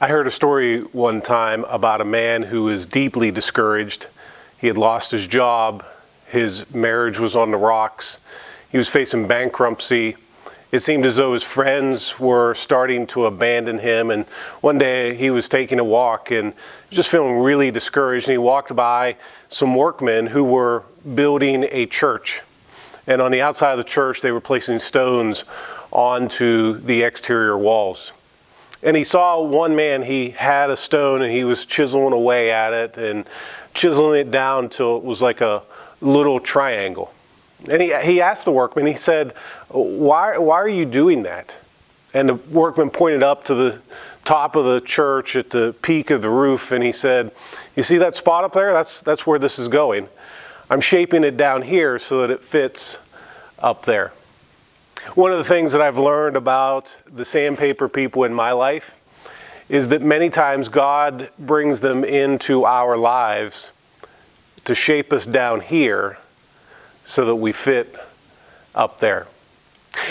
I heard a story one time about a man who was deeply discouraged. He had lost his job. His marriage was on the rocks. He was facing bankruptcy. It seemed as though his friends were starting to abandon him. And one day he was taking a walk and just feeling really discouraged. And he walked by some workmen who were building a church. And on the outside of the church, they were placing stones onto the exterior walls. And he saw one man, he had a stone and he was chiseling away at it and chiseling it down till it was like a little triangle. And he asked the workman, he said, why are you doing that? And the workman pointed up to the top of the church at the peak of the roof and he said, you see that spot up there? That's where this is going. I'm shaping it down here so that it fits up there. One of the things that I've learned about the sandpaper people in my life is that many times God brings them into our lives to shape us down here so that we fit up there.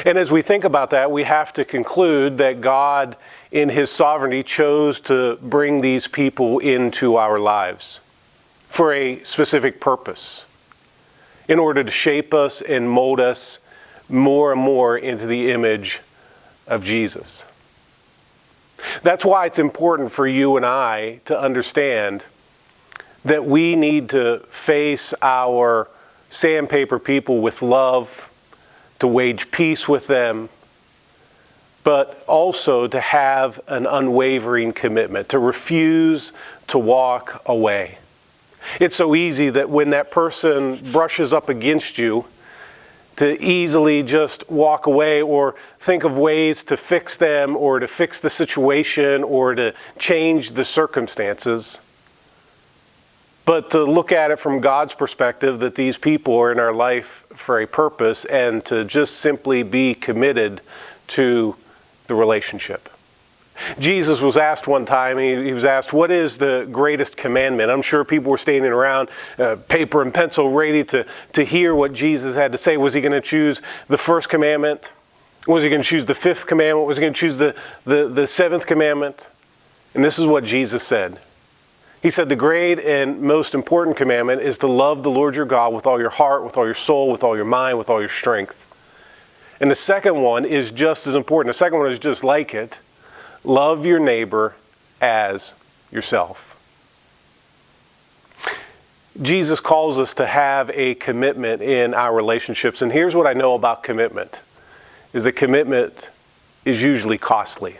And as we think about that, we have to conclude that God, in His sovereignty, chose to bring these people into our lives for a specific purpose, in order to shape us and mold us more and more into the image of Jesus. That's why it's important for you and I to understand that we need to face our sandpaper people with love, to wage peace with them, but also to have an unwavering commitment, to refuse to walk away. It's so easy that when that person brushes up against you, to easily just walk away or think of ways to fix them or to fix the situation or to change the circumstances. But to look at it from God's perspective, that these people are in our life for a purpose, and to just simply be committed to the relationship. Jesus was asked one time, he was asked, what is the greatest commandment? I'm sure people were standing around, paper and pencil, ready to hear what Jesus had to say. Was he going to choose the first commandment? Was he going to choose the fifth commandment? Was he going to choose the seventh commandment? And this is what Jesus said. He said, the great and most important commandment is to love the Lord your God with all your heart, with all your soul, with all your mind, with all your strength. And the second one is just as important. The second one is just like it. Love your neighbor as yourself. Jesus calls us to have a commitment in our relationships. And here's what I know about commitment, is that commitment is usually costly.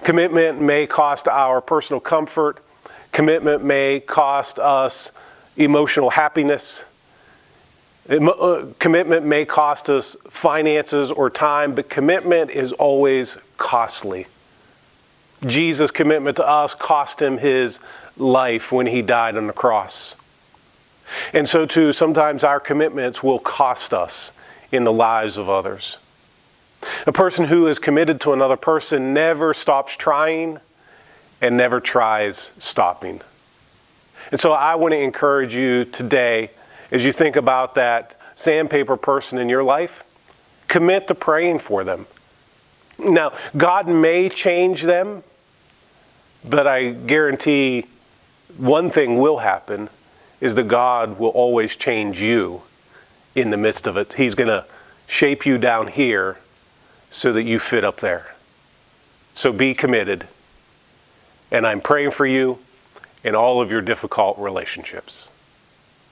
Commitment may cost our personal comfort. Commitment may cost us emotional happiness. Commitment may cost us finances or time, but commitment is always costly. Jesus' commitment to us cost him his life when he died on the cross. And so too, sometimes our commitments will cost us in the lives of others. A person who is committed to another person never stops trying and never tries stopping. And so I want to encourage you today, as you think about that sandpaper person in your life, commit to praying for them. Now, God may change them, but I guarantee one thing will happen, is that God will always change you in the midst of it. He's going to shape you down here so that you fit up there. So be committed. And I'm praying for you in all of your difficult relationships.